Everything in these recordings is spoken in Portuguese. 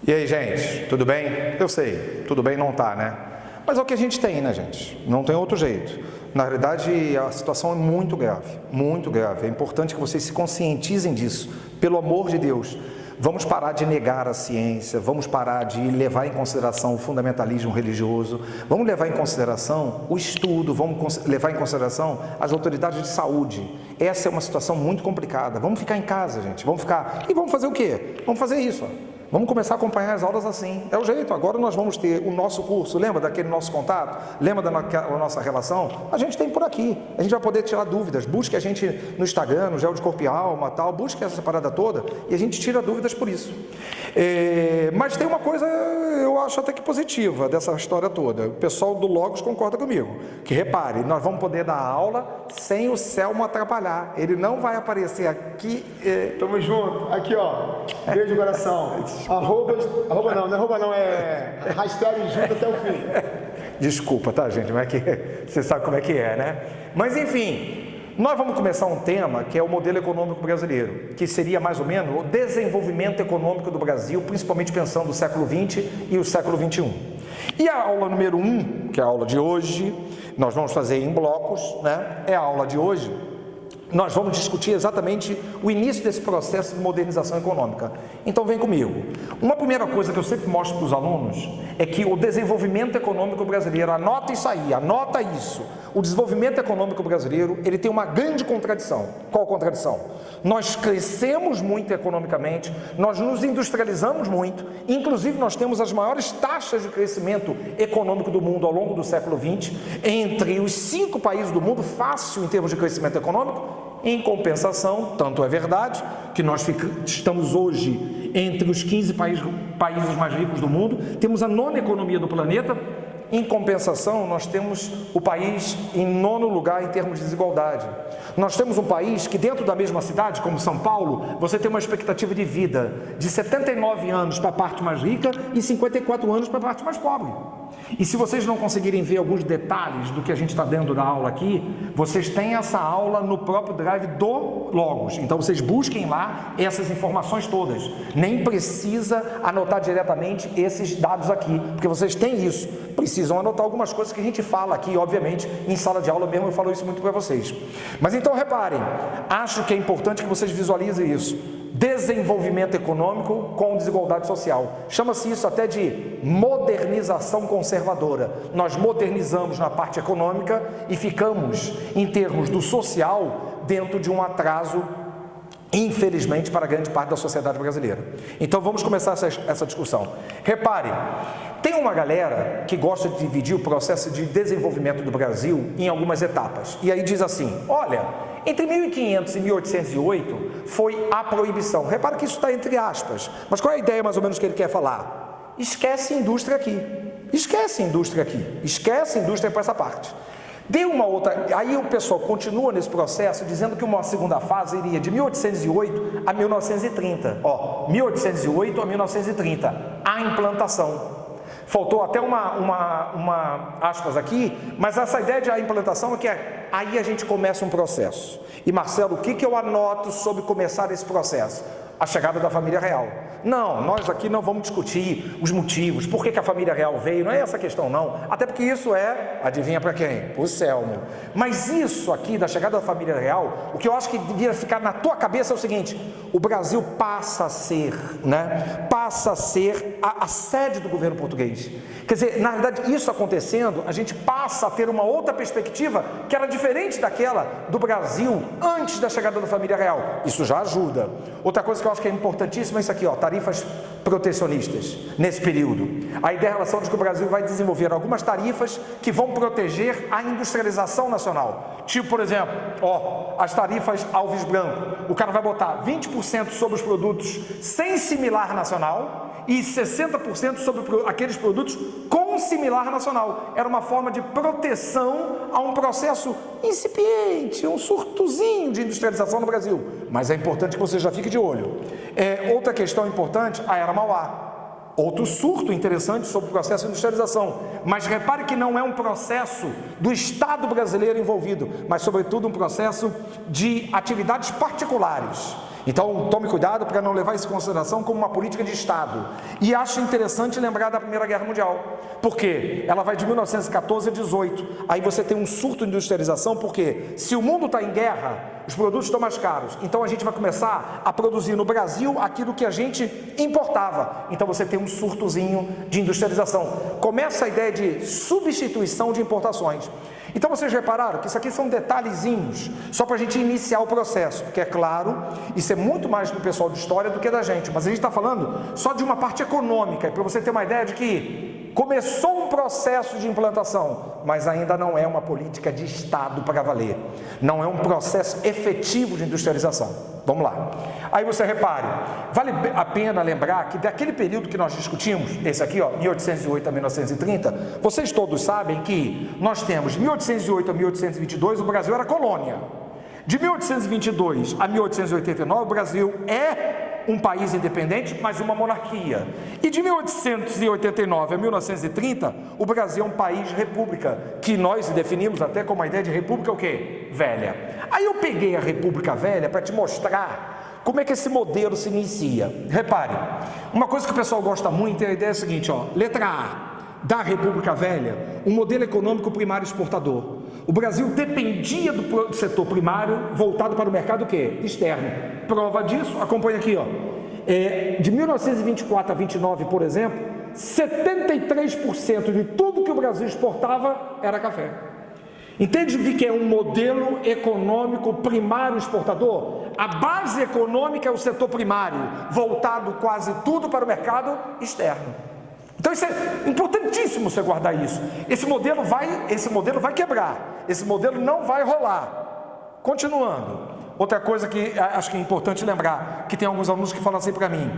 E aí, gente, tudo bem? Eu sei, tudo bem não tá, né? Mas é o que a gente tem, né, gente? Não tem outro jeito. Na realidade, a situação é muito grave, muito grave. É importante que vocês se conscientizem disso, pelo amor de Deus. Vamos parar de negar a ciência, vamos parar de levar em consideração o fundamentalismo religioso, vamos levar em consideração o estudo, vamos levar em consideração as autoridades de saúde. Essa é uma situação muito complicada. Vamos ficar em casa, gente, vamos ficar. E vamos fazer o quê? Vamos fazer isso, ó. Vamos começar a acompanhar as aulas assim. É o jeito. Agora nós vamos ter o nosso curso. Lembra daquele nosso contato? Lembra da nossa relação? A gente tem por aqui. A gente vai poder tirar dúvidas. Busque a gente no Instagram, no Gel de Corpo e Alma, tal. Busque essa parada toda e a gente tira dúvidas por isso. Mas tem uma coisa, eu acho até que positiva dessa história toda. O pessoal do Logos concorda comigo. Que repare, nós vamos poder dar aula sem o Selmo atrapalhar. Ele não vai aparecer aqui. Tamo junto. Aqui, ó. Beijo no coração. Arroba não, é hashtag junto até o fim. Desculpa, tá, gente, mas você sabe como é que é, né? Mas, enfim, nós vamos começar um tema que é o modelo econômico brasileiro, que seria mais ou menos o desenvolvimento econômico do Brasil, principalmente pensando no século XX e o século XXI. E a aula número 1, que é a aula de hoje, nós vamos fazer em blocos, né? É a aula de hoje. Nós vamos discutir exatamente o início desse processo de modernização econômica. Então vem comigo. Uma primeira coisa que eu sempre mostro para os alunos é que o desenvolvimento econômico brasileiro, anota isso aí, anota isso. O desenvolvimento econômico brasileiro, ele tem uma grande contradição. Qual contradição? Nós crescemos muito economicamente, nós nos industrializamos muito, inclusive nós temos as maiores taxas de crescimento econômico do mundo ao longo do século XX, entre os 5 países do mundo, fácil em termos de crescimento econômico. Em compensação, tanto é verdade que nós estamos hoje entre os 15 países mais ricos do mundo, temos a 9ª economia do planeta. Em compensação, nós temos o país em 9º lugar em termos de desigualdade. Nós temos um país que dentro da mesma cidade, como São Paulo, você tem uma expectativa de vida de 79 anos para a parte mais rica e 54 anos para a parte mais pobre. E se vocês não conseguirem ver alguns detalhes do que a gente está dando da aula aqui, vocês têm essa aula no próprio drive do Logos. Então vocês busquem lá essas informações todas. Nem precisa anotar diretamente esses dados aqui, porque vocês têm isso. Precisam anotar algumas coisas que a gente fala aqui, obviamente, em sala de aula mesmo, eu falo isso muito para vocês. Mas então reparem, acho que é importante que vocês visualizem isso. Desenvolvimento econômico com desigualdade social. Chama-se isso até de modernização conservadora. Nós modernizamos na parte econômica e ficamos, em termos do social, dentro de um atraso, infelizmente, para grande parte da sociedade brasileira. Então vamos começar essa discussão. Repare, tem uma galera que gosta de dividir o processo de desenvolvimento do Brasil em algumas etapas. E aí diz assim, olha, entre 1500 e 1808 foi a proibição. Repara que isso está entre aspas. Mas qual é a ideia mais ou menos que ele quer falar? Esquece indústria aqui. Esquece indústria aqui. Esquece indústria para essa parte. Deu uma outra, aí o pessoal continua nesse processo dizendo que uma segunda fase iria de 1808 a 1930. 1808 a 1930, a implantação. Faltou até uma aspas aqui, mas essa ideia de a implantação é que aí a gente começa um processo. E Marcelo, o que eu anoto sobre começar esse processo? A chegada da família real. Não, nós aqui não vamos discutir os motivos, por que a família real veio, não é essa questão não, até porque isso adivinha para quem? O Selmo. Mas isso aqui da chegada da família real, o que eu acho que devia ficar na tua cabeça é o seguinte, o Brasil passa a ser a sede do governo português. Quer dizer, na verdade, isso acontecendo, a gente passa a ter uma outra perspectiva que era diferente daquela do Brasil antes da chegada da família real. Isso já ajuda. Outra coisa que eu acho que é importantíssima é isso aqui, tarifas protecionistas nesse período. A ideia em relação de que o Brasil vai desenvolver algumas tarifas que vão proteger a industrialização nacional. Tipo, por exemplo, as tarifas Alves Branco. O cara vai botar 20% sobre os produtos sem similar nacional e 60% sobre aqueles produtos com similar nacional. Era uma forma de proteção a um processo incipiente, um surtozinho de industrialização no Brasil. Mas é importante que você já fique de olho. Outra questão importante, a Era Mauá. Outro surto interessante sobre o processo de industrialização. Mas repare que não é um processo do Estado brasileiro envolvido, mas sobretudo um processo de atividades particulares. Então, tome cuidado para não levar isso em consideração como uma política de Estado. E acho interessante lembrar da Primeira Guerra Mundial, porque ela vai de 1914 a 18. Aí você tem um surto de industrialização, porque se o mundo está em guerra, os produtos estão mais caros. Então a gente vai começar a produzir no Brasil aquilo que a gente importava. Então você tem um surtozinho de industrialização. Começa a ideia de substituição de importações. Então vocês repararam que isso aqui são detalhezinhos, só para a gente iniciar o processo, porque é claro, isso é muito mais do pessoal de história do que da gente, mas a gente está falando só de uma parte econômica, para você ter uma ideia de que começou um processo de implantação, mas ainda não é uma política de Estado para valer, não é um processo efetivo de industrialização. Vamos lá. Aí você repare, vale a pena lembrar que daquele período que nós discutimos, esse aqui, ó, 1808 a 1930, vocês todos sabem que nós temos de 1808 a 1822 o Brasil era colônia. De 1822 a 1889 o Brasil é um país independente, mas uma monarquia. E de 1889 a 1930 o Brasil é um país república, que nós definimos até como a ideia de república o quê? Velha. Aí eu peguei a República Velha para te mostrar como é que esse modelo se inicia. Repare, uma coisa que o pessoal gosta muito é a ideia seguinte, ó, letra A, da República Velha, um modelo econômico primário exportador. O Brasil dependia do setor primário voltado para o mercado o quê? Externo. Prova disso, acompanha aqui, ó. De 1924 a 29, por exemplo, 73% de tudo que o Brasil exportava era café. Entende o que é um modelo econômico primário exportador? A base econômica é o setor primário, voltado quase tudo para o mercado externo. Então isso é importantíssimo você guardar isso. Esse modelo vai quebrar, esse modelo não vai rolar. Continuando, outra coisa que acho que é importante lembrar, que tem alguns alunos que falam assim para mim: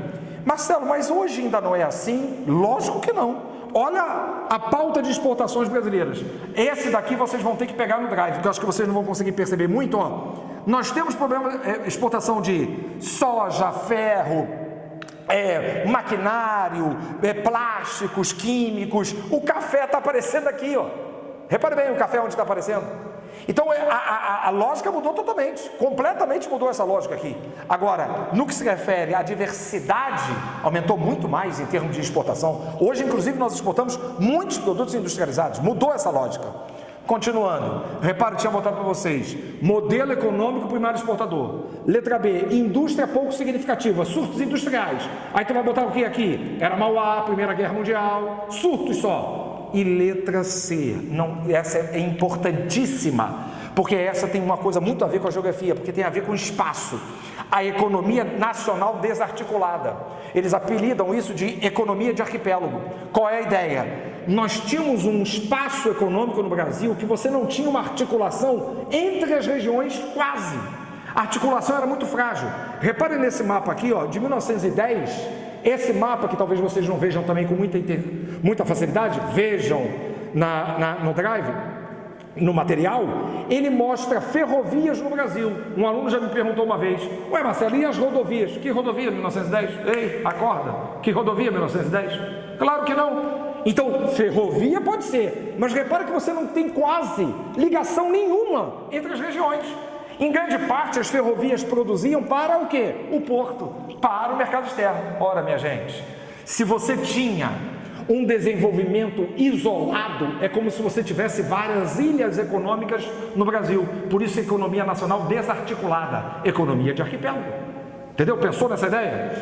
Marcelo, mas hoje ainda não é assim? Lógico que não. Olha a pauta de exportações brasileiras. Esse daqui vocês vão ter que pegar no drive, porque eu acho que vocês não vão conseguir perceber muito. Ó. Nós temos problema de exportação de soja, ferro, maquinário, plásticos, químicos. O café está aparecendo aqui, ó. Repare bem o café onde está aparecendo. Então a lógica mudou totalmente, completamente mudou essa lógica aqui. Agora, no que se refere à diversidade, aumentou muito mais em termos de exportação. Hoje, inclusive, nós exportamos muitos produtos industrializados, mudou essa lógica. Continuando, repare, tinha botado para vocês, modelo econômico primário exportador. Letra B, indústria pouco significativa, surtos industriais. Aí tu vai botar o que aqui? Era Mauá, Primeira Guerra Mundial, surtos só. E letra C, não, essa é importantíssima, porque essa tem uma coisa muito a ver com a geografia, porque tem a ver com o espaço. A economia nacional desarticulada. Eles apelidam isso de economia de arquipélago. Qual é a ideia? Nós tínhamos um espaço econômico no Brasil que você não tinha uma articulação entre as regiões quase. A articulação era muito frágil. Reparem nesse mapa aqui, ó, de 1910, esse mapa que talvez vocês não vejam também com muita facilidade, vejam no drive, no material, ele mostra ferrovias no Brasil. Um aluno já me perguntou uma vez: ué, Marcelo, e as rodovias? Que rodovia 1910? Ei, acorda, que rodovia 1910? Claro que não. Então, ferrovia pode ser, mas repara que você não tem quase ligação nenhuma entre as regiões. Em grande parte, as ferrovias produziam para o quê? O porto, para o mercado externo. Ora, minha gente, se você tinha um desenvolvimento isolado, é como se você tivesse várias ilhas econômicas no Brasil. Por isso, economia nacional desarticulada, economia de arquipélago. Entendeu? Pensou nessa ideia?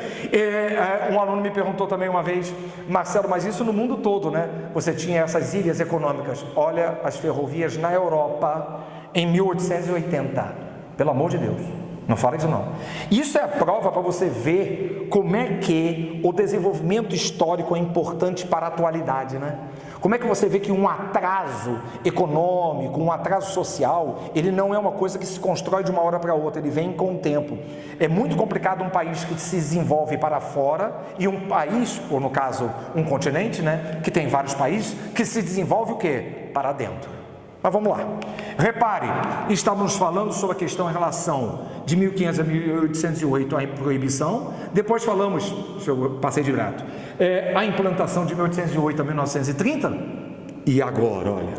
Um aluno me perguntou também uma vez: Marcelo, mas isso no mundo todo, né? Você tinha essas ilhas econômicas. Olha as ferrovias na Europa em 1880. Pelo amor de Deus, não fala isso não. Isso é a prova para você ver como é que o desenvolvimento histórico é importante para a atualidade, né? Como é que você vê que um atraso econômico, um atraso social, ele não é uma coisa que se constrói de uma hora para outra, ele vem com o tempo. É muito complicado um país que se desenvolve para fora e um país, ou no caso um continente, né, que tem vários países, que se desenvolve o quê? Para dentro. Mas vamos lá. Repare, estávamos falando sobre a questão em relação de 1500 a 1808, a proibição. Depois falamos, eu passei direto, a implantação de 1808 a 1930. E agora, olha,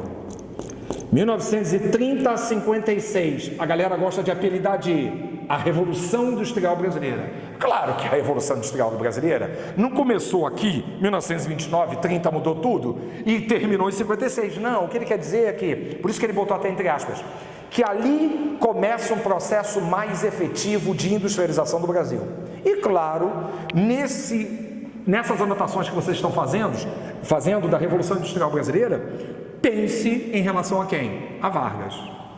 1930 a 56, a galera gosta de apelidar de a Revolução Industrial Brasileira. Claro que a Revolução Industrial Brasileira não começou aqui, 1929, 30 mudou tudo, e terminou em 56. Não, o que ele quer dizer é que, por isso que ele botou até entre aspas, que ali começa um processo mais efetivo de industrialização do Brasil. E claro, nessas anotações que vocês estão fazendo da Revolução Industrial Brasileira, pense em relação a quem? A Vargas.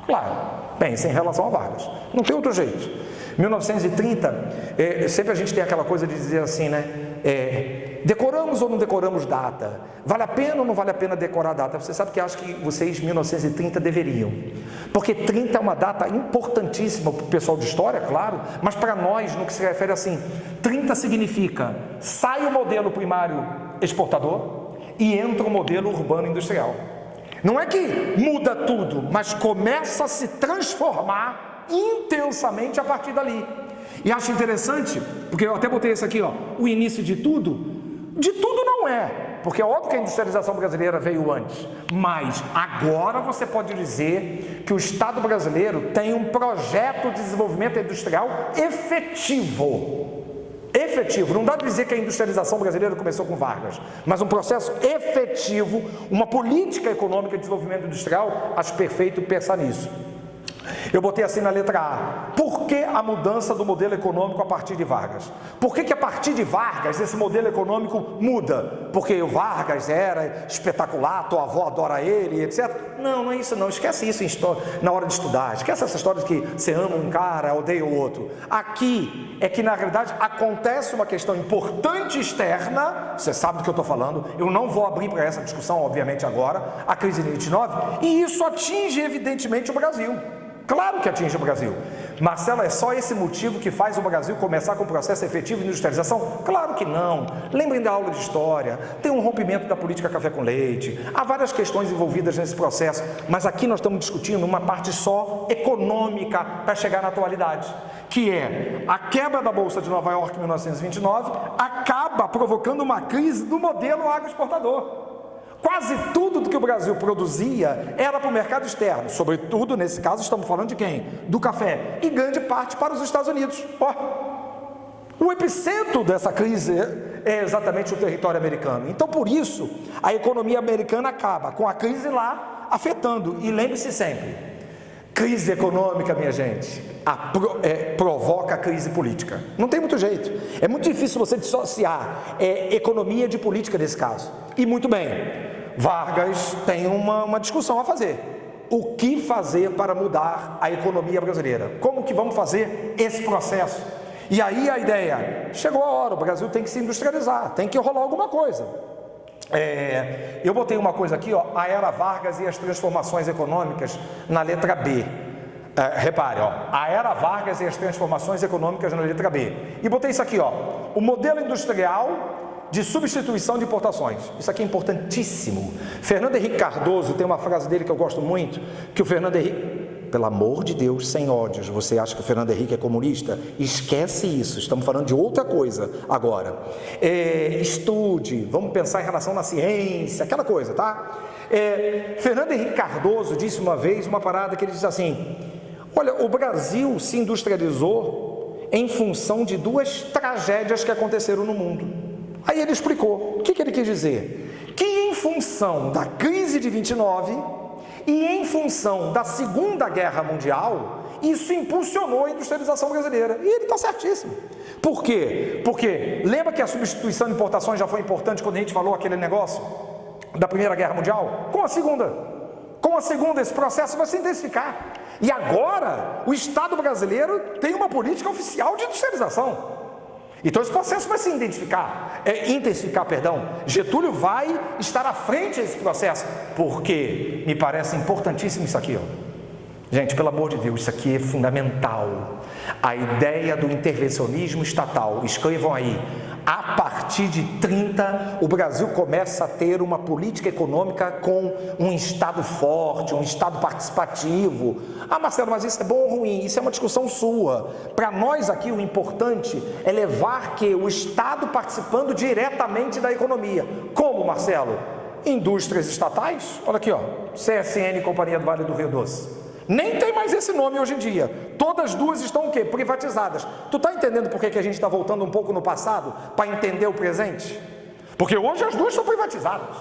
Claro, pense em relação a Vargas. Não tem outro jeito. 1930, sempre a gente tem aquela coisa de dizer assim, né? Decoramos ou não decoramos data? Vale a pena ou não vale a pena decorar a data? Você sabe que acho que vocês, 1930, deveriam. Porque 30 é uma data importantíssima para o pessoal de história, claro, mas para nós, no que se refere assim, 30 significa, sai o modelo primário exportador e entra o modelo urbano industrial. Não é que muda tudo, mas começa a se transformar intensamente a partir dali. E acho interessante, porque eu até botei isso aqui, ó, o início de tudo não é, porque é óbvio que a industrialização brasileira veio antes, mas agora você pode dizer que o Estado brasileiro tem um projeto de desenvolvimento industrial efetivo. Efetivo, não dá para dizer que a industrialização brasileira começou com Vargas, mas um processo efetivo, uma política econômica de desenvolvimento industrial, acho perfeito pensar nisso. Eu botei assim na letra A, por que a mudança do modelo econômico a partir de Vargas? Por que a partir de Vargas esse modelo econômico muda? Porque o Vargas era espetacular, tua avó adora ele, etc. Não é isso não, esquece isso na hora de estudar, esquece essa história de que você ama um cara, odeia o outro. Aqui é que na realidade acontece uma questão importante externa, você sabe do que eu estou falando, eu não vou abrir para essa discussão obviamente agora, a crise de 29, e isso atinge evidentemente o Brasil. Claro que atinge o Brasil. Marcelo, é só esse motivo que faz o Brasil começar com o processo efetivo de industrialização? Claro que não. Lembrem da aula de história, tem um rompimento da política café com leite, há várias questões envolvidas nesse processo, mas aqui nós estamos discutindo uma parte só econômica para chegar na atualidade, que é a quebra da Bolsa de Nova York em 1929, acaba provocando uma crise do modelo agroexportador. Quase tudo do que o Brasil produzia era para o mercado externo, sobretudo, nesse caso, estamos falando de quem? Do café, e grande parte para os Estados Unidos. O epicentro dessa crise é exatamente o território americano. Então, por isso, a economia americana acaba com a crise lá afetando. E lembre-se sempre, crise econômica, minha gente, provoca crise política. Não tem muito jeito. É muito difícil você dissociar economia de política nesse caso. E muito bem, Vargas tem uma discussão a fazer. O que fazer para mudar a economia brasileira? Como que vamos fazer esse processo? E aí a ideia, chegou a hora, o Brasil tem que se industrializar, tem que rolar alguma coisa. Eu botei uma coisa aqui, ó, a era Vargas e as transformações econômicas na letra B. Repare, ó, a era Vargas e as transformações econômicas na letra B. E botei isso aqui, ó, o modelo industrial de substituição de importações. Isso aqui é importantíssimo. Fernando Henrique Cardoso tem uma frase dele que eu gosto muito, que o Fernando Henrique... Pelo amor de Deus, sem ódios, você acha que o Fernando Henrique é comunista? Esquece isso, estamos falando de outra coisa agora. Estude, vamos pensar em relação na ciência, aquela coisa, tá? Fernando Henrique Cardoso disse uma vez uma parada que ele disse assim, olha, o Brasil se industrializou em função de duas tragédias que aconteceram no mundo. Aí ele explicou, o que ele quis dizer? Que em função da crise de 29... e em função da Segunda Guerra Mundial, isso impulsionou a industrialização brasileira. E ele está certíssimo. Por quê? Porque lembra que a substituição de importações já foi importante quando a gente falou aquele negócio da Primeira Guerra Mundial? Com a Segunda esse processo vai se intensificar. E agora, o Estado brasileiro tem uma política oficial de industrialização. Então esse processo vai se intensificar. Getúlio vai estar à frente desse processo, porque me parece importantíssimo isso aqui, ó. Gente, pelo amor de Deus, isso aqui é fundamental. A ideia do intervencionismo estatal, escrevam aí, a partir de 30, o Brasil começa a ter uma política econômica com um Estado forte, um Estado participativo. Ah, Marcelo, mas isso é bom ou ruim? Isso é uma discussão sua. Para nós aqui, o importante é levar que o Estado participando diretamente da economia. Como, Marcelo? Indústrias estatais, olha aqui, ó, CSN, Companhia do Vale do Rio Doce. Nem tem mais esse nome hoje em dia. Todas duas estão o quê? Privatizadas. Tu está entendendo por que a gente está voltando um pouco no passado para entender o presente? Porque hoje as duas são privatizadas.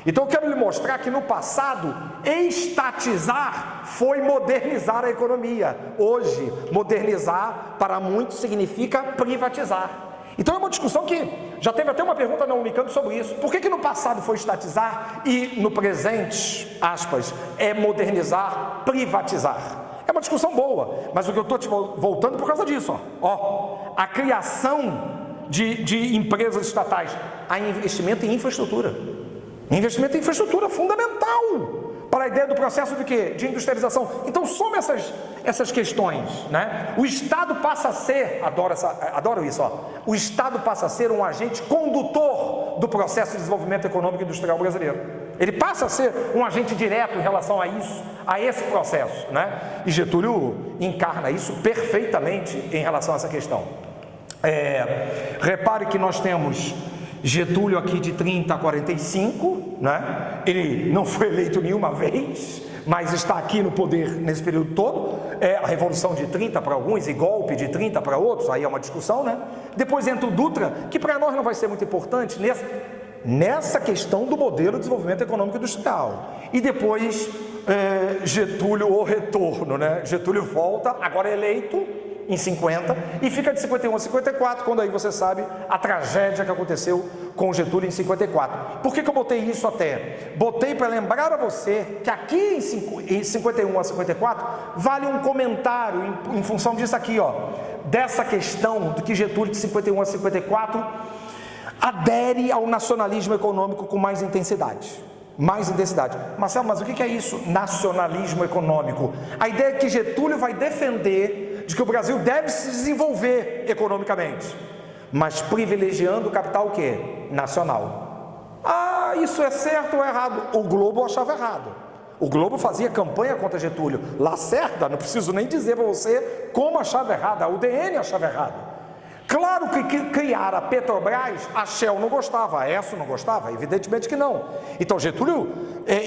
Então eu quero lhe mostrar que no passado, estatizar foi modernizar a economia. Hoje, modernizar para muitos significa privatizar. Então é uma discussão que já teve até uma pergunta na Unicamp sobre isso. Por que no passado foi estatizar e no presente, aspas, é modernizar, privatizar? É uma discussão boa, mas o que eu estou te voltando por causa disso, ó, a criação de empresas estatais, a investimento em infraestrutura. Investimento em infraestrutura fundamental para a ideia do processo de quê? De industrialização. Então, soma essas questões, né? O Estado passa a ser, adoro isso, ó, o Estado passa a ser um agente condutor do processo de desenvolvimento econômico e industrial brasileiro. Ele passa a ser um agente direto em relação a isso, a esse processo, né? E Getúlio encarna isso perfeitamente em relação a essa questão. Repare que nós temos Getúlio aqui de 30 a 45, né? Ele não foi eleito nenhuma vez, mas está aqui no poder nesse período todo. A Revolução de 30 para alguns e golpe de 30 para outros, aí é uma discussão, né? Depois entra o Dutra, que para nós não vai ser muito importante nessa questão do modelo de desenvolvimento econômico industrial. E depois Getúlio, o retorno, né? Getúlio volta, agora eleito em 50, e fica de 51 a 54, quando aí você sabe a tragédia que aconteceu com Getúlio em 54. Por que eu botei isso até? Botei para lembrar a você que aqui em 51 a 54 vale um comentário em função disso aqui, ó, dessa questão de que Getúlio de 51 a 54 adere ao nacionalismo econômico com mais intensidade. Marcelo, mas o que é isso? Nacionalismo econômico. A ideia é que Getúlio vai defender de que o Brasil deve se desenvolver economicamente, mas privilegiando o capital o quê? Nacional. Ah, isso é certo ou errado? O Globo achava errado. O Globo fazia campanha contra Getúlio. Lacerda, não preciso nem dizer para você como achava errado. A UDN achava errado. Claro que criar a Petrobras, a Shell não gostava, a Esso não gostava, evidentemente que não. Então Getúlio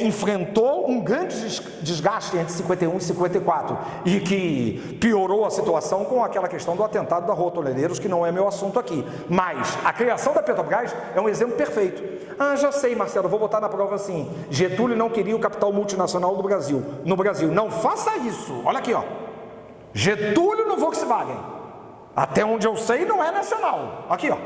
enfrentou um grande desgaste entre 51 e 54 e que piorou a situação com aquela questão do atentado da Rua Toledeiros, que não é meu assunto aqui. Mas a criação da Petrobras é um exemplo perfeito. Ah, já sei, Marcelo, vou botar na prova assim. Getúlio não queria o capital multinacional do Brasil. No Brasil, não faça isso. Olha aqui, ó. Getúlio no Volkswagen. Até onde eu sei, não é nacional. Aqui, ó.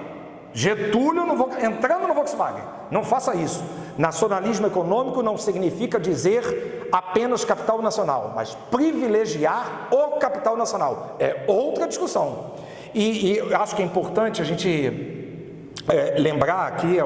Getúlio entrando no Volkswagen. Não faça isso. Nacionalismo econômico não significa dizer apenas capital nacional, mas privilegiar o capital nacional. É outra discussão. E acho que é importante a gente lembrar aqui,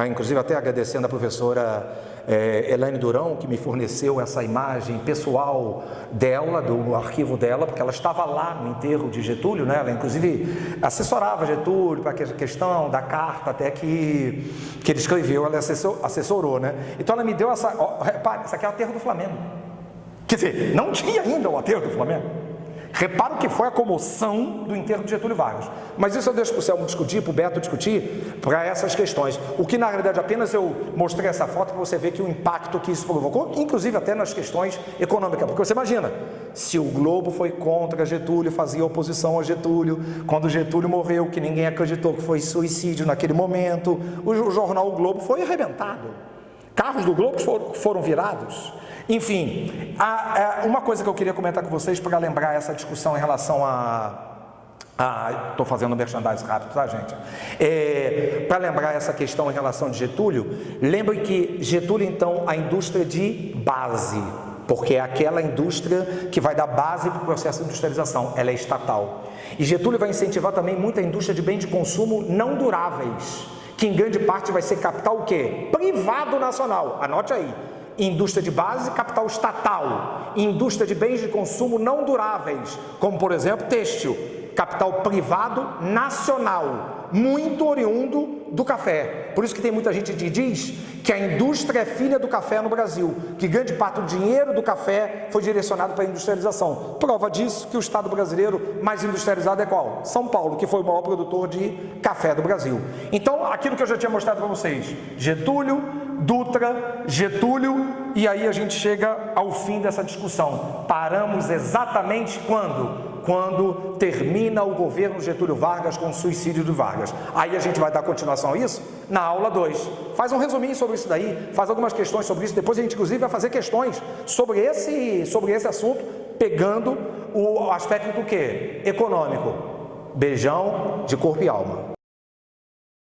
inclusive até agradecendo a professora Elaine Durão, que me forneceu essa imagem pessoal dela, do arquivo dela, porque ela estava lá no enterro de Getúlio, né? Ela inclusive assessorava Getúlio para a questão da carta até que ele escreveu, ela assessorou, né? Então ela me deu essa, repare, isso aqui é o aterro do Flamengo, quer dizer, não tinha ainda o aterro do Flamengo. Repara o que foi a comoção do enterro de Getúlio Vargas. Mas isso eu deixo para o Selmo discutir, para o Beto discutir, para essas questões. O que na realidade apenas eu mostrei essa foto para você ver que o impacto que isso provocou, inclusive até nas questões econômicas. Porque você imagina, se o Globo foi contra Getúlio, fazia oposição a Getúlio, quando Getúlio morreu, que ninguém acreditou que foi suicídio naquele momento, o jornal O Globo foi arrebentado. Carros do Globo foram virados. Enfim, uma coisa que eu queria comentar com vocês para lembrar essa discussão em relação estou fazendo merchandising rápido, tá, gente? Para lembrar essa questão em relação de Getúlio, lembrem que Getúlio, então, a indústria de base, porque é aquela indústria que vai dar base para o processo de industrialização, ela é estatal. E Getúlio vai incentivar também muita indústria de bens de consumo não duráveis, que em grande parte vai ser capital o quê? Privado nacional, anote aí. Indústria de base, capital estatal. Indústria de bens de consumo não duráveis, como por exemplo têxtil, capital privado nacional, muito oriundo do café. Por isso que tem muita gente que diz que a indústria é filha do café no Brasil, que grande parte do dinheiro do café foi direcionado para a industrialização. Prova disso que o estado brasileiro mais industrializado é qual? São Paulo, que foi o maior produtor de café do Brasil. Então, aquilo que eu já tinha mostrado para vocês, Getúlio Dutra, Getúlio, e aí a gente chega ao fim dessa discussão. Paramos exatamente quando? Quando termina o governo Getúlio Vargas com o suicídio de Vargas. Aí a gente vai dar continuação a isso na aula 2. Faz um resuminho sobre isso daí, faz algumas questões sobre isso, depois a gente inclusive vai fazer questões sobre esse assunto, pegando o aspecto do quê? Econômico. Beijão de corpo e alma.